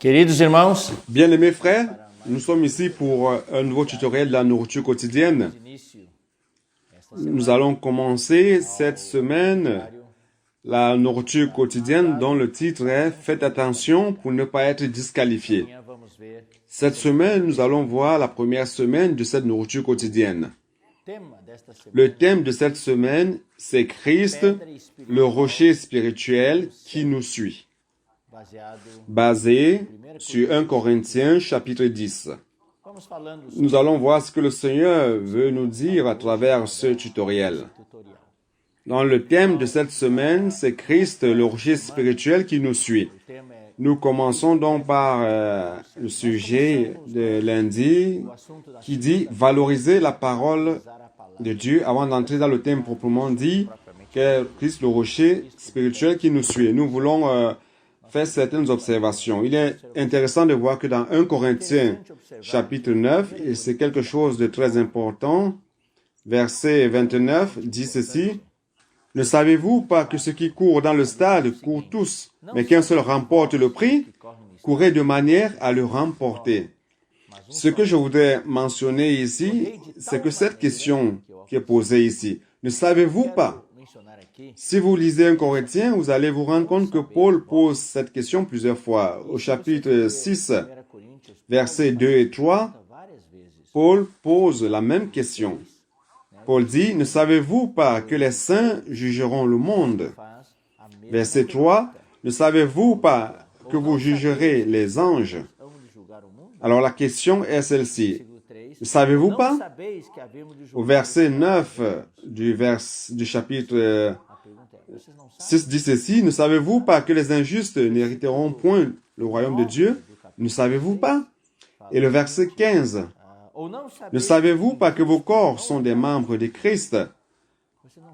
Queridos irmãos, Bien-aimés frères, nous sommes ici pour un nouveau tutoriel de la nourriture quotidienne. Nous allons commencer cette semaine la nourriture quotidienne dont le titre est « Faites attention pour ne pas être disqualifié ». Cette semaine, nous allons voir la première semaine de cette nourriture quotidienne. Le thème de cette semaine, c'est Christ, le rocher spirituel qui nous suit, basé sur 1 Corinthiens chapitre 10. Nous allons voir ce que le Seigneur veut nous dire à travers ce tutoriel. Dans le thème de cette semaine, c'est Christ, le rocher spirituel qui nous suit. Nous commençons donc par le sujet de lundi qui dit « Valoriser la parole de Dieu » avant d'entrer dans le thème proprement dit qu'est Christ, le rocher spirituel qui nous suit. Nous voulons faire certaines observations. Il est intéressant de voir que dans 1 Corinthiens chapitre 9, et c'est quelque chose de très important, verset 29 dit ceci: « Ne savez-vous pas que ceux qui courent dans le stade courent tous, mais qu'un seul remporte le prix? Courez de manière à le remporter. » Ce que je voudrais mentionner ici, c'est que cette question qui est posée ici, ne savez-vous pas? Si vous lisez 1 Corinthiens, vous allez vous rendre compte que Paul pose cette question plusieurs fois. Au chapitre 6, versets 2 et 3, Paul pose la même question. Paul dit, « Ne savez-vous pas que les saints jugeront le monde? » Verset 3, « Ne savez-vous pas que vous jugerez les anges? » Alors la question est celle-ci. Ne savez-vous pas? Au verset 9 du chapitre 6 dit ceci, « Ne savez-vous pas que les injustes n'hériteront point le royaume de Dieu? Ne savez-vous pas? » Et le verset 15, « Ne savez-vous pas que vos corps sont des membres de Christ? »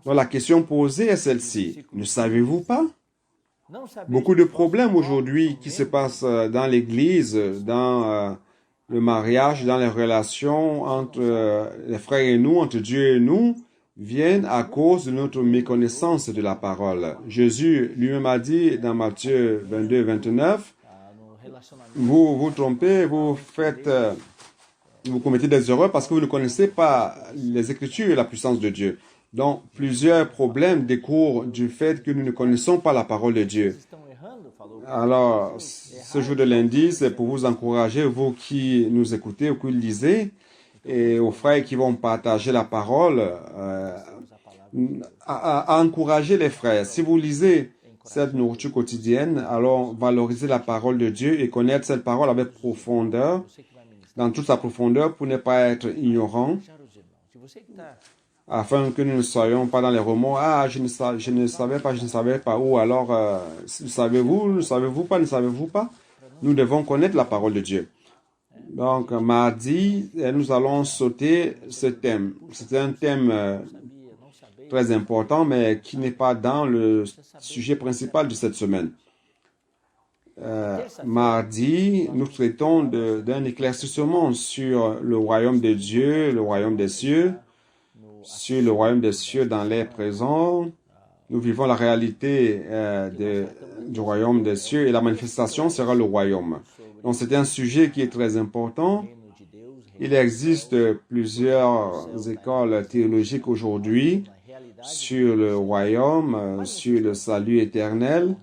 Donc la question posée est celle-ci. Ne savez-vous pas? Beaucoup de problèmes aujourd'hui qui se passent dans l'Église, dans le mariage, dans les relations entre les frères et nous, entre Dieu et nous, viennent à cause de notre méconnaissance de la parole. Jésus lui-même a dit dans Matthieu 22, 29, « Vous vous trompez, vous commettez des erreurs parce que vous ne connaissez pas les Écritures et la puissance de Dieu. » Donc, plusieurs problèmes découlent du fait que nous ne connaissons pas la parole de Dieu. Alors, ce jour de lundi, c'est pour vous encourager, vous qui nous écoutez ou qui lisez, et aux frères qui vont partager la parole, à encourager les frères. Si vous lisez cette nourriture quotidienne, alors valorisez la parole de Dieu et connaître cette parole avec profondeur, dans toute sa profondeur, pour ne pas être ignorant, afin que nous ne soyons pas dans les remords. « Ah, je ne savais pas. » Ou alors, « savez-vous pas? » Nous devons connaître la parole de Dieu. Donc, mardi, nous allons sauter ce thème. C'est un thème très important, mais qui n'est pas dans le sujet principal de cette semaine. Mardi, nous traitons d'un éclaircissement sur le royaume de Dieu, le royaume des cieux, sur le royaume des cieux dans l'air présent. Nous vivons la réalité du royaume des cieux et la manifestation sera le royaume. Donc c'est un sujet qui est très important. Il existe plusieurs écoles théologiques aujourd'hui sur le royaume, sur le salut éternel.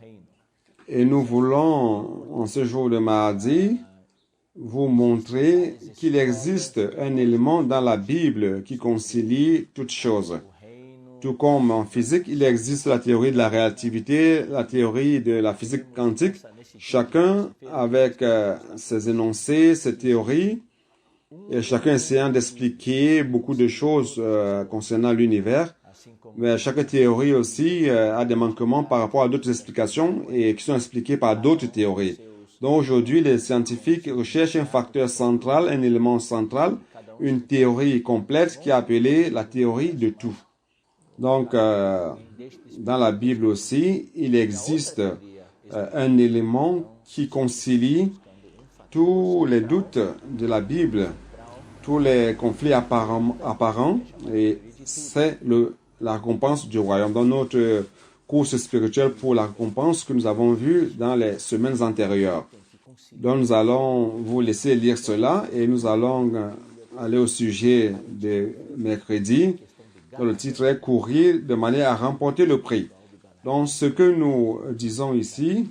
Et nous voulons, en ce jour de mardi, vous montrer qu'il existe un élément dans la Bible qui concilie toutes choses. Tout comme en physique, il existe la théorie de la relativité, la théorie de la physique quantique, chacun avec ses énoncés, ses théories, et chacun essayant d'expliquer beaucoup de choses concernant l'univers. Mais chaque théorie aussi a des manquements par rapport à d'autres explications et qui sont expliquées par d'autres théories. Donc aujourd'hui, les scientifiques recherchent un facteur central, un élément central, une théorie complète qui est appelée la théorie de tout. Donc, dans la Bible aussi, il existe un élément qui concilie tous les doutes de la Bible, tous les conflits apparents, et c'est la récompense du royaume. Dans notre course spirituelle pour la récompense que nous avons vue dans les semaines antérieures. Donc nous allons vous laisser lire cela et nous allons aller au sujet de mercredi, dont le titre est « Courir de manière à remporter le prix ». Donc ce que nous disons ici,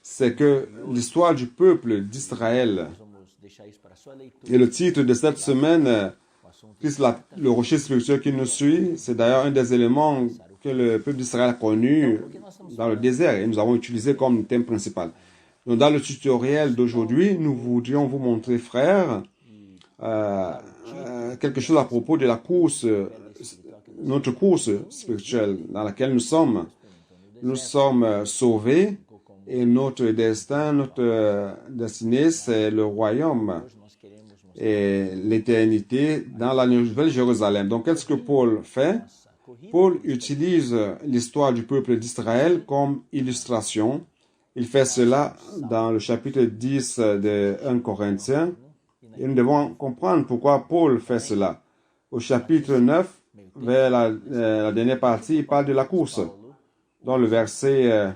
c'est que l'histoire du peuple d'Israël, et le titre de cette semaine, Christ, le rocher spirituel qui nous suit, c'est d'ailleurs un des éléments que le peuple d'Israël a connu dans le désert et nous avons utilisé comme thème principal. Donc, dans le tutoriel d'aujourd'hui, nous voudrions vous montrer, frères, quelque chose à propos de la course, notre course spirituelle dans laquelle nous sommes. Nous sommes sauvés et notre destin, notre destinée, c'est le royaume et l'éternité dans la Nouvelle Jérusalem. Donc, qu'est-ce que Paul fait? Paul utilise l'histoire du peuple d'Israël comme illustration. Il fait cela dans le chapitre 10 de 1 Corinthiens. Et nous devons comprendre pourquoi Paul fait cela. Au chapitre 9, vers la dernière partie, il parle de la course. Dans le verset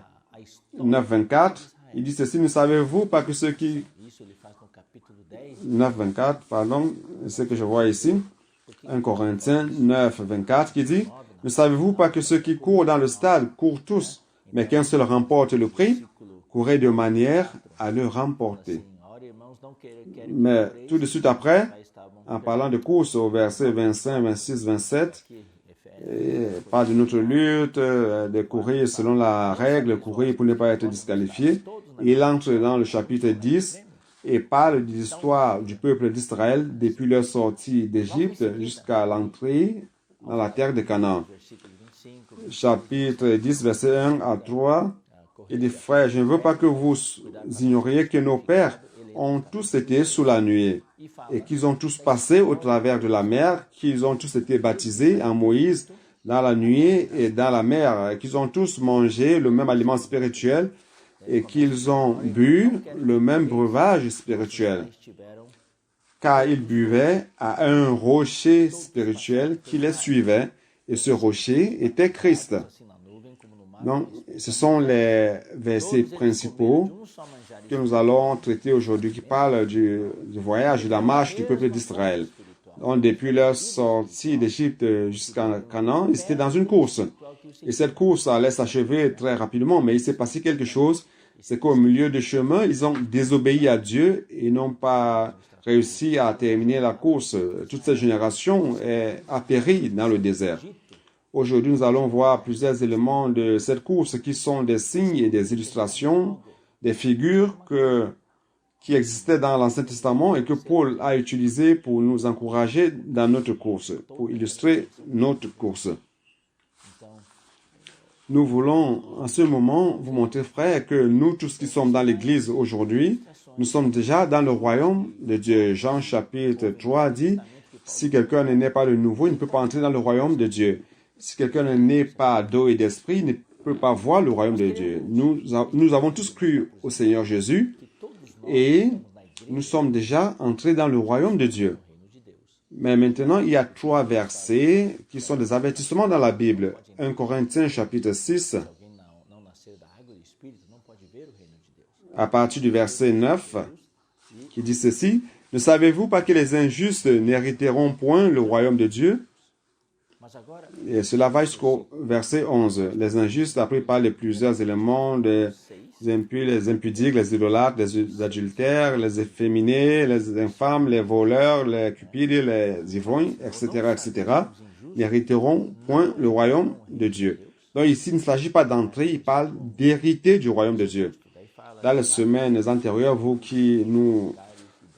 9-24, il dit ceci: « Ne savez-vous pas que ceux qui... » 9-24, pardon, c'est ce que je vois ici. 1 Corinthiens 9-24 qui dit: « Ne savez-vous pas que ceux qui courent dans le stade courent tous, mais qu'un seul remporte le prix? Courez de manière à le remporter. » Mais tout de suite après, en parlant de course, au verset 25, 26, 27, il parle de notre lutte, de courir selon la règle, courir pour ne pas être disqualifié. Il entre dans le chapitre 10 et parle de l'histoire du peuple d'Israël depuis leur sortie d'Égypte jusqu'à l'entrée dans la terre de Canaan. Chapitre 10, verset 1 à 3. Il dit: « Frères, je ne veux pas que vous ignoriez que nos pères ont tous été sous la nuée, et qu'ils ont tous passé au travers de la mer, qu'ils ont tous été baptisés en Moïse dans la nuée et dans la mer, et qu'ils ont tous mangé le même aliment spirituel, et qu'ils ont bu le même breuvage spirituel, car ils buvaient à un rocher spirituel qui les suivait, et ce rocher était Christ. » Donc, ce sont les versets principaux que nous allons traiter aujourd'hui, qui parlent du voyage, de la marche du peuple d'Israël. Donc, depuis leur sortie d'Égypte jusqu'à Canaan, ils étaient dans une course. Et cette course allait s'achever très rapidement, mais il s'est passé quelque chose. C'est qu'au milieu du chemin, ils ont désobéi à Dieu et n'ont pas réussi à terminer la course. Toute cette génération a péri dans le désert. Aujourd'hui, nous allons voir plusieurs éléments de cette course qui sont des signes et des illustrations, des figures qui existaient dans l'Ancien Testament et que Paul a utilisées pour nous encourager dans notre course, pour illustrer notre course. Nous voulons en ce moment vous montrer, frères, que nous tous qui sommes dans l'Église aujourd'hui, nous sommes déjà dans le royaume de Dieu. Jean chapitre 3 dit: « Si quelqu'un n'est pas de nouveau, il ne peut pas entrer dans le royaume de Dieu. Si quelqu'un n'est pas d'eau et d'esprit, il ne peut pas voir le royaume de Dieu. » Nous avons tous cru au Seigneur Jésus et nous sommes déjà entrés dans le royaume de Dieu. Mais maintenant, il y a 3 versets qui sont des avertissements dans la Bible. 1 Corinthiens chapitre 6, à partir du verset 9, qui dit ceci: « Ne savez-vous pas que les injustes n'hériteront point le royaume de Dieu? » Et cela va jusqu'au verset 11. Les injustes, après, il parle de plusieurs éléments, des impurs, les impudiques, les idolâtres, les adultères, les efféminés, les infâmes, les voleurs, les cupides, les ivrognes, etc., etc., n'hériteront point le royaume de Dieu. Donc ici, il ne s'agit pas d'entrer, il parle d'hériter du royaume de Dieu. Dans les semaines antérieures, vous qui nous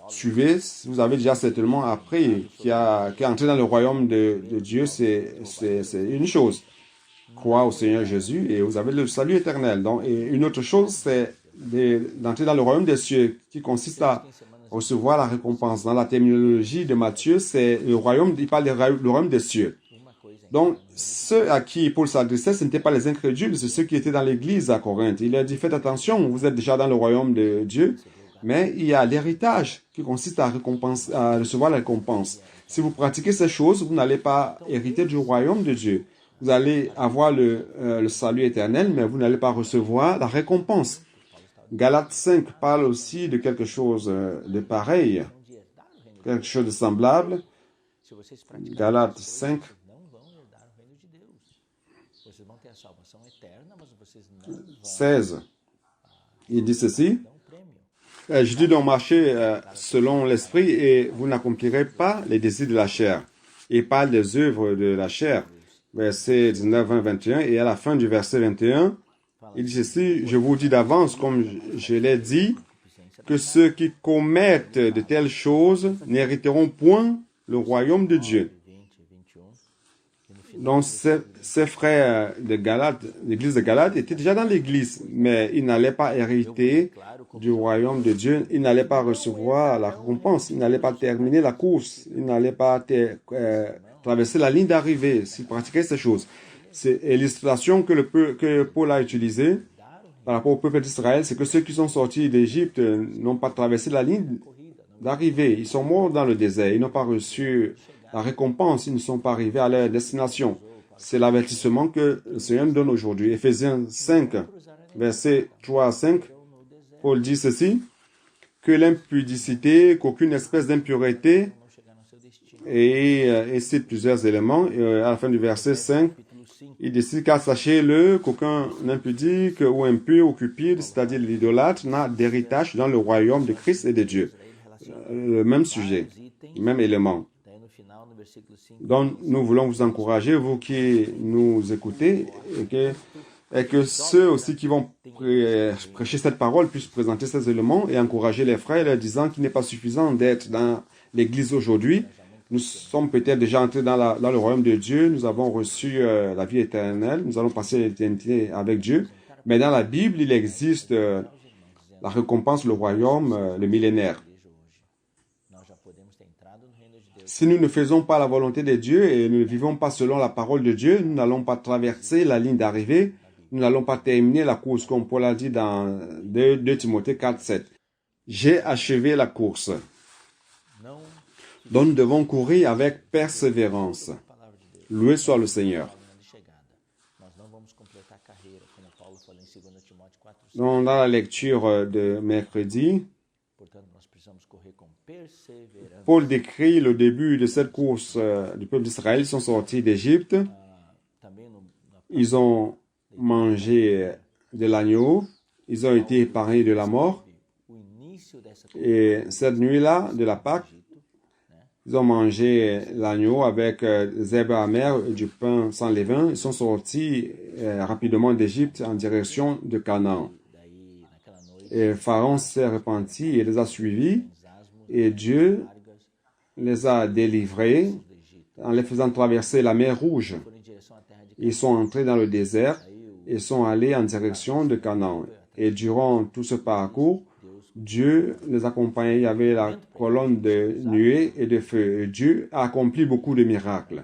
suivez, vous avez déjà certainement appris qu'entrer dans le royaume de Dieu, c'est une chose. Croire au Seigneur Jésus et vous avez le salut éternel. Donc, et une autre chose, c'est d'entrer dans le royaume des cieux, qui consiste à recevoir la récompense. Dans la terminologie de Matthieu, c'est le royaume, il parle du royaume des cieux. Donc, ceux à qui Paul s'adressait, ce n'étaient pas les incrédules, c'est ceux qui étaient dans l'église à Corinthe. Il a dit: faites attention, vous êtes déjà dans le royaume de Dieu, mais il y a l'héritage qui consiste à recevoir la récompense. Si vous pratiquez ces choses, vous n'allez pas hériter du royaume de Dieu. Vous allez avoir le salut éternel, mais vous n'allez pas recevoir la récompense. Galates 5 parle aussi de quelque chose de pareil, quelque chose de semblable. Galates 5, 16. Il dit ceci. Je dis donc marchez selon l'esprit et vous n'accomplirez pas les désirs de la chair. Il parle des œuvres de la chair. Verset 19, 20, 21. Et à la fin du verset 21, il dit ceci. Je vous dis d'avance, comme je l'ai dit, que ceux qui commettent de telles choses n'hériteront point le royaume de Dieu. Donc, ces frères de Galate, l'église de Galate, étaient déjà dans l'église, mais ils n'allaient pas hériter du royaume de Dieu. Ils n'allaient pas recevoir la récompense. Ils n'allaient pas terminer la course. Ils n'allaient pas traverser la ligne d'arrivée s'ils pratiquaient ces choses. C'est l'illustration que Paul a utilisée par rapport au peuple d'Israël, c'est que ceux qui sont sortis d'Égypte n'ont pas traversé la ligne d'arrivée. Ils sont morts dans le désert. Ils n'ont pas reçu la récompense. Ils ne sont pas arrivés à leur destination. C'est l'avertissement que le Seigneur nous donne aujourd'hui. Éphésiens 5, versets 3 à 5, Paul dit ceci, que l'impudicité, qu'aucune espèce d'impureté, et cite plusieurs éléments. Et à la fin du verset 5, il décide car sachez-le qu'aucun impudique ou impur ou cupide, c'est-à-dire l'idolâtre, n'a d'héritage dans le royaume de Christ et de Dieu. Le même sujet, le même élément. Donc, nous voulons vous encourager, vous qui nous écoutez, et que ceux aussi qui vont prêcher cette parole puissent présenter ces éléments et encourager les frères, leur disant qu'il n'est pas suffisant d'être dans l'Église aujourd'hui. Nous sommes peut-être déjà entrés dans le royaume de Dieu, nous avons reçu la vie éternelle, nous allons passer l'éternité avec Dieu. Mais dans la Bible, il existe la récompense, le royaume, le millénaire. Si nous ne faisons pas la volonté de Dieu et nous ne vivons pas selon la parole de Dieu, nous n'allons pas traverser la ligne d'arrivée, nous n'allons pas terminer la course, comme Paul a dit dans 2 Timothée 4, 7. J'ai achevé la course. Donc nous devons courir avec persévérance. Loué soit le Seigneur. Donc, dans la lecture de mercredi, Paul décrit le début de cette course du peuple d'Israël. Ils sont sortis d'Égypte. Ils ont mangé de l'agneau. Ils ont été épargnés de la mort. Et cette nuit-là, de la Pâque, ils ont mangé l'agneau avec des herbes amères et du pain sans levain. Ils sont sortis rapidement d'Égypte en direction de Canaan. Et Pharaon s'est repenti et les a suivis. Et Dieu les a délivrés en les faisant traverser la mer Rouge. Ils sont entrés dans le désert et sont allés en direction de Canaan. Et durant tout ce parcours, Dieu les accompagnait. Il y avait la colonne de nuée et de feu. Et Dieu a accompli beaucoup de miracles.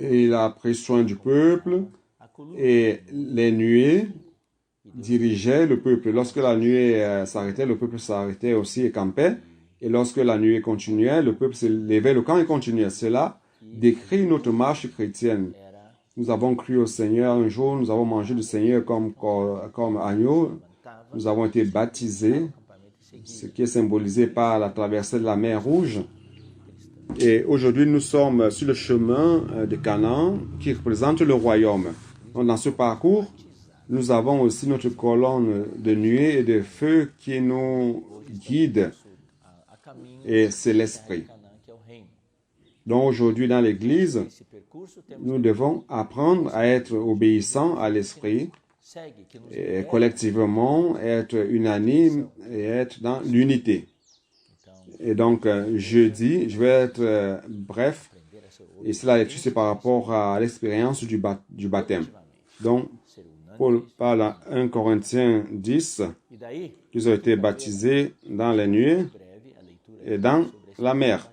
Il a pris soin du peuple et les nuées dirigeaient le peuple. Lorsque la nuée s'arrêtait, le peuple s'arrêtait aussi et campait. Et lorsque la nuée continuait, le peuple se levait le camp et continuait. Cela décrit notre marche chrétienne. Nous avons cru au Seigneur un jour, nous avons mangé du Seigneur comme agneau, nous avons été baptisés, ce qui est symbolisé par la traversée de la mer Rouge. Et aujourd'hui, nous sommes sur le chemin de Canaan qui représente le royaume. Donc, dans ce parcours, nous avons aussi notre colonne de nuée et de feu qui nous guide, et c'est l'Esprit. Donc aujourd'hui dans l'Église, nous devons apprendre à être obéissants à l'Esprit et collectivement être unanimes et être dans l'unité. Et donc jeudi, je vais être bref, et c'est la lecture, c'est par rapport à l'expérience du baptême. Donc Paul parle à 1 Corinthiens 10, qu'ils ont été baptisés dans les nuées et dans la mer,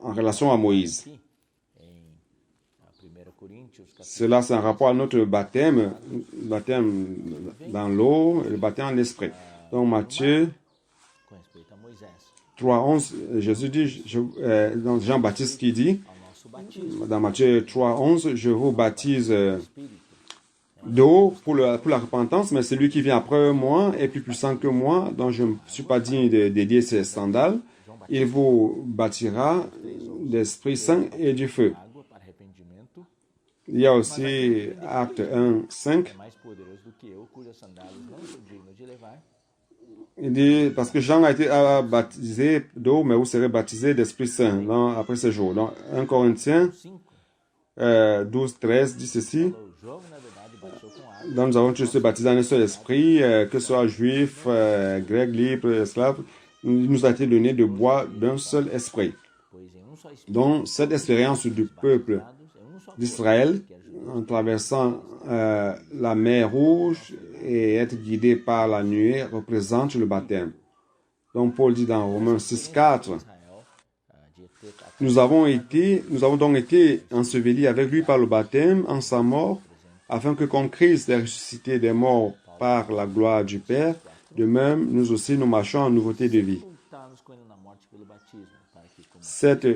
en relation à Moïse. Cela, c'est un rapport à notre baptême dans l'eau et le baptême en l'esprit. Donc, Matthieu 3.11, Jésus dit, donc Jean-Baptiste qui dit, dans Matthieu 3.11, je vous baptise d'eau pour la repentance, mais celui qui vient après moi est plus puissant que moi, dont je ne suis pas digne de dédier ses sandales. Il vous bâtira d'Esprit Saint et du feu. Il y a aussi Acte 1, 5. Il dit, parce que Jean a été baptisé d'eau, mais vous serez baptisés d'Esprit Saint après ce jour. Donc, 1 Corinthiens 12, 13 dit ceci. Donc, nous avons tous baptisés en un seul esprit, que ce soit juif, grec, libre, esclave. Il nous a été donné de boire d'un seul esprit. Donc, cette expérience du peuple d'Israël, en traversant la mer Rouge et être guidé par la nuée, représente le baptême. Donc, Paul dit dans Romains 6, 4, nous avons donc été ensevelis avec lui par le baptême en sa mort, afin que comme Christ est ressuscité des morts par la gloire du Père, de même, nous aussi, nous marchons en nouveauté de vie. Cette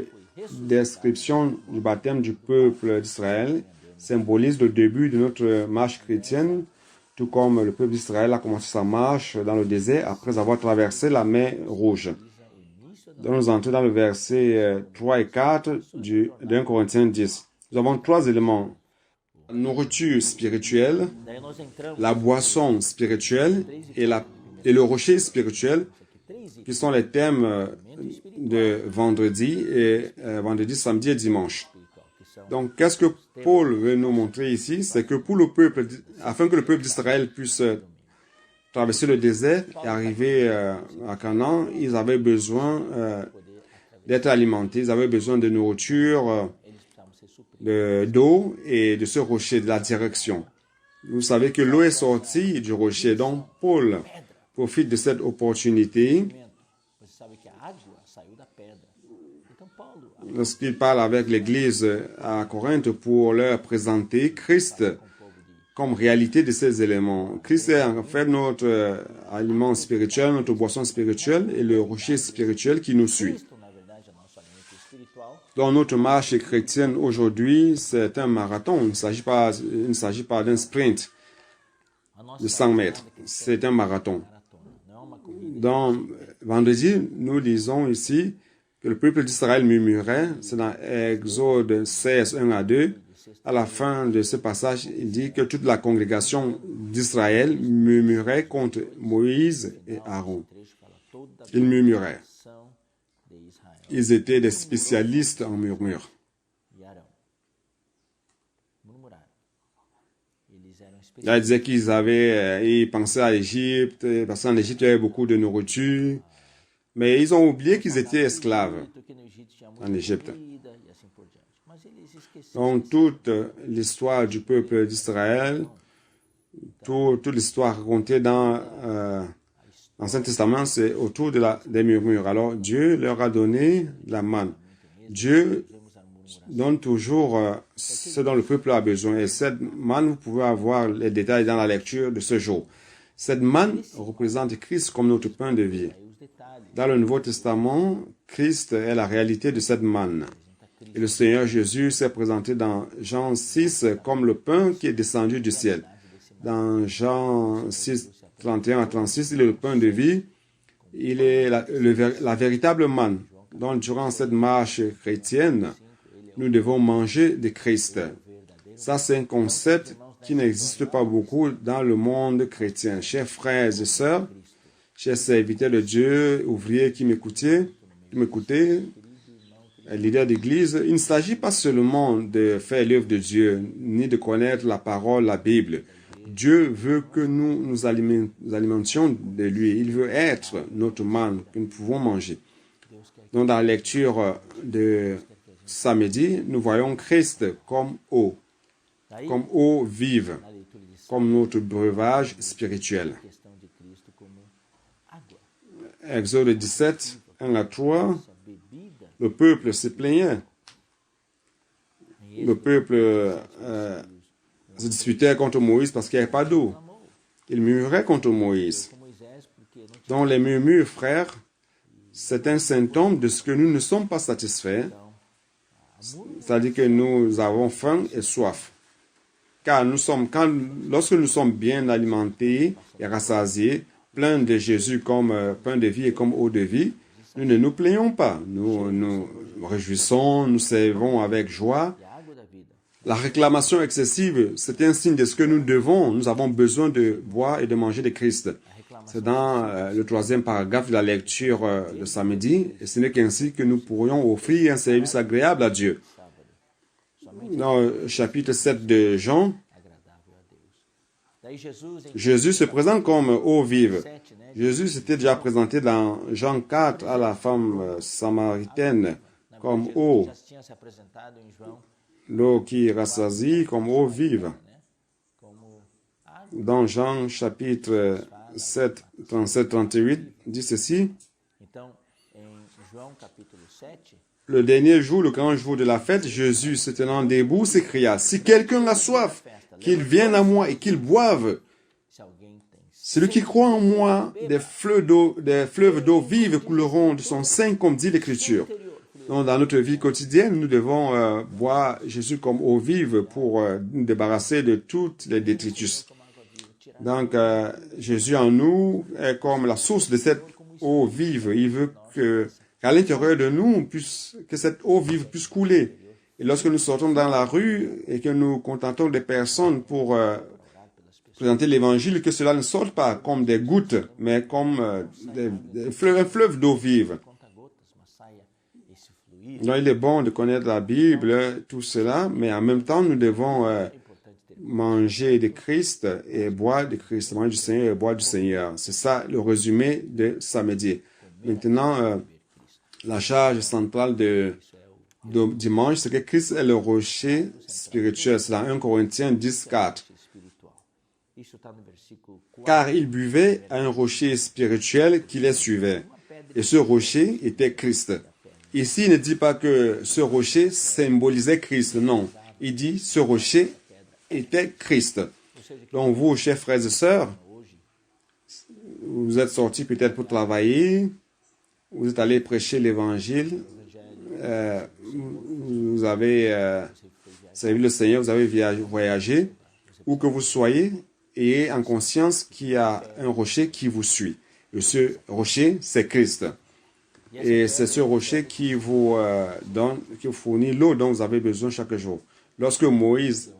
description du baptême du peuple d'Israël symbolise le début de notre marche chrétienne, tout comme le peuple d'Israël a commencé sa marche dans le désert après avoir traversé la mer Rouge. Donc, nous entrons dans le verset 3 et 4 d'un Corinthiens 10. Nous avons trois éléments. La nourriture spirituelle, la boisson spirituelle et le rocher spirituel, qui sont les thèmes de vendredi, samedi et dimanche. Donc, qu'est-ce que Paul veut nous montrer ici? C'est que pour le peuple, afin que le peuple d'Israël puisse traverser le désert et arriver à Canaan, ils avaient besoin d'être alimentés, ils avaient besoin de nourriture, d'eau et de ce rocher, de la direction. Vous savez que l'eau est sortie du rocher, donc Paul profite de cette opportunité lorsqu'il parle avec l'Église à Corinthe pour leur présenter Christ comme réalité de ces éléments. Christ est en fait notre aliment spirituel, notre boisson spirituelle et le rocher spirituel qui nous suit. Dans notre marche chrétienne aujourd'hui, c'est un marathon. Il ne s'agit pas d'un sprint de 100 mètres. C'est un marathon. Dans vendredi, nous lisons ici que le peuple d'Israël murmurait. C'est dans Exode 16, 1 à 2. À la fin de ce passage, il dit que toute la congrégation d'Israël murmurait contre Moïse et Aaron. Ils murmuraient. Ils étaient des spécialistes en murmure. Là, il disait ils pensaient à l'Égypte, parce qu'en Égypte, il y avait beaucoup de nourriture. Mais ils ont oublié qu'ils étaient esclaves en Égypte. Donc, toute l'histoire du peuple d'Israël, toute l'histoire racontée dans l'Ancien Testament, c'est autour des murmures. Alors, Dieu leur a donné la manne. Dieu donne toujours ce dont le peuple a besoin. Et cette manne, vous pouvez avoir les détails dans la lecture de ce jour. Cette manne représente Christ comme notre pain de vie. Dans le Nouveau Testament, Christ est la réalité de cette manne. Et le Seigneur Jésus s'est présenté dans Jean 6 comme le pain qui est descendu du ciel. Dans Jean 6, 31 à 36, il est le pain de vie. Il est la véritable manne. Donc, durant cette marche chrétienne, nous devons manger de Christ. Ça, c'est un concept qui n'existe pas beaucoup dans le monde chrétien. Chers frères et sœurs, chers serviteurs de Dieu, ouvriers qui m'écoutez, leaders d'église, il ne s'agit pas seulement de faire l'œuvre de Dieu, ni de connaître la parole, la Bible. Dieu veut que nous alimentions de lui. Il veut être notre manne que nous pouvons manger. Donc, dans la lecture de samedi, nous voyons Christ comme eau vive, comme notre breuvage spirituel. Exode 17, 1 à 3, le peuple se plaignait. Le peuple se disputait contre Moïse parce qu'il n'y avait pas d'eau. Il murmurait contre Moïse. Donc les murmures, frères, c'est un symptôme de ce que nous ne sommes pas satisfaits. C'est-à-dire que nous avons faim et soif. Car lorsque nous sommes bien alimentés et rassasiés, pleins de Jésus comme pain de vie et comme eau de vie, nous ne nous plaignons pas. Nous nous réjouissons, nous servons avec joie. La réclamation excessive, c'est un signe de ce que nous avons besoin de boire et de manger de Christ. C'est dans le 3e paragraphe de la lecture de samedi, et ce n'est qu'ainsi que nous pourrions offrir un service agréable à Dieu. Dans le chapitre 7 de Jean, Jésus se présente comme eau vive. Jésus s'était déjà présenté dans Jean 4 à la femme samaritaine comme eau, l'eau qui rassasie comme eau vive. Dans Jean chapitre 7, 37-38, dit ceci. Le dernier jour, le grand jour de la fête, Jésus, se tenant debout, s'écria, « Si quelqu'un a soif, qu'il vienne à moi et qu'il boive. Celui qui croit en moi, des fleuves d'eau vive couleront de son sein, comme dit l'Écriture. » Donc, dans notre vie quotidienne, nous devons boire Jésus comme eau vive pour nous débarrasser de toutes les détritus. Donc, Jésus en nous est comme la source de cette eau vive. Il veut qu'à l'intérieur de nous, que cette eau vive puisse couler. Et lorsque nous sortons dans la rue et que nous contentons des personnes pour présenter l'Évangile, que cela ne sorte pas comme des gouttes, mais comme un fleuve d'eau vive. Donc, il est bon de connaître la Bible, tout cela, mais en même temps, nous devons manger de Christ et boire de Christ, manger du Seigneur et boire du Seigneur. C'est ça le résumé de samedi. Maintenant, la charge centrale de dimanche, c'est que Christ est le rocher spirituel. C'est dans 1 Corinthiens 10, 4. Car il buvait à un rocher spirituel qui les suivait. Et ce rocher était Christ. Ici, il ne dit pas que ce rocher symbolisait Christ. Non. Il dit ce rocher était Christ. Donc vous, chers frères et sœurs, vous êtes sortis peut-être pour travailler, vous êtes allés prêcher l'Évangile, vous avez servi le Seigneur, vous avez voyagé, où que vous soyez, ayez en conscience qu'il y a un rocher qui vous suit. Et ce rocher, c'est Christ. Et c'est ce rocher qui vous fournit l'eau dont vous avez besoin chaque jour. Lorsque Moïse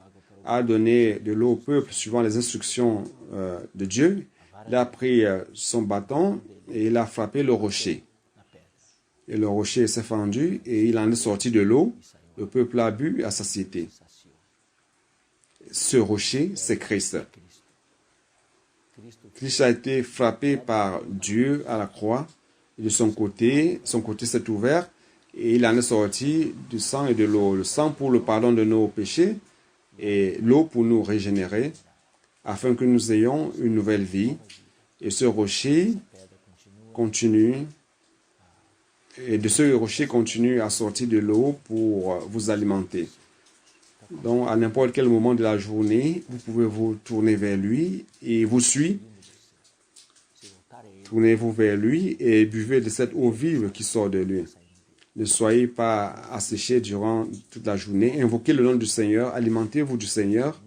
a donné de l'eau au peuple suivant les instructions de Dieu, il a pris son bâton et il a frappé le rocher. Et le rocher s'est fendu et il en est sorti de l'eau. Le peuple a bu à satiété. Ce rocher, c'est Christ. Christ a été frappé par Dieu à la croix. Et de son côté s'est ouvert et il en est sorti du sang et de l'eau. Le sang pour le pardon de nos péchés et l'eau pour nous régénérer afin que nous ayons une nouvelle vie. Et ce rocher continue, et de ce rocher continue à sortir de l'eau pour vous alimenter. Donc, à n'importe quel moment de la journée, vous pouvez vous tourner vers lui et vous suivre. Tournez-vous vers lui et buvez de cette eau vive qui sort de lui. Ne soyez pas asséchés durant toute la journée. Invoquez le nom du Seigneur. Alimentez-vous du Seigneur.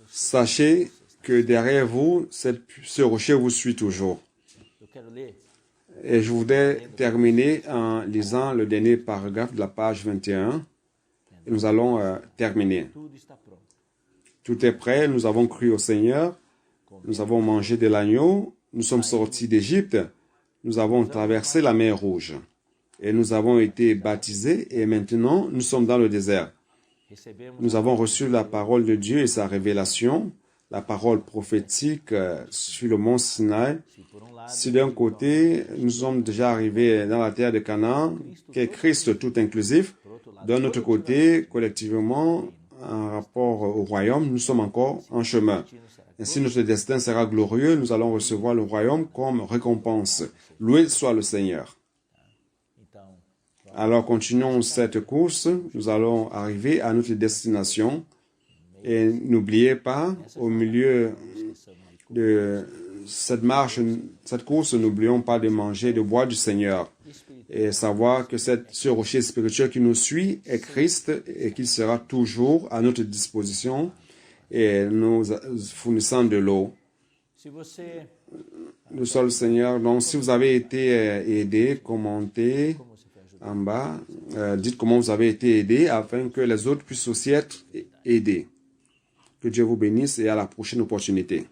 Sachez que derrière vous, ce rocher vous suit toujours. Et je voudrais terminer en lisant le dernier paragraphe de la page 21. Et nous allons terminer. Tout est prêt. Nous avons cru au Seigneur. Nous avons mangé de l'agneau. Nous sommes sortis d'Égypte. Nous avons traversé la mer Rouge. Et nous avons été baptisés. Et maintenant, nous sommes dans le désert. Nous avons reçu la parole de Dieu et sa révélation, la parole prophétique sur le mont Sinaï. Si d'un côté, nous sommes déjà arrivés dans la terre de Canaan, qui est Christ tout inclusif, d'un autre côté, collectivement, en rapport au royaume, nous sommes encore en chemin. Ainsi, notre destin sera glorieux. Nous allons recevoir le royaume comme récompense. Loué soit le Seigneur. Alors, continuons cette course. Nous allons arriver à notre destination. Et n'oubliez pas, au milieu de cette marche, cette course, n'oublions pas de manger, de boire du Seigneur. et savoir que ce rocher spirituel qui nous suit est Christ et qu'il sera toujours à notre disposition et nous fournissant de l'eau. Nous sommes le Seigneur. Donc, si vous avez été aidé, commentez en bas. Dites comment vous avez été aidé afin que les autres puissent aussi être aidés. Que Dieu vous bénisse et à la prochaine opportunité.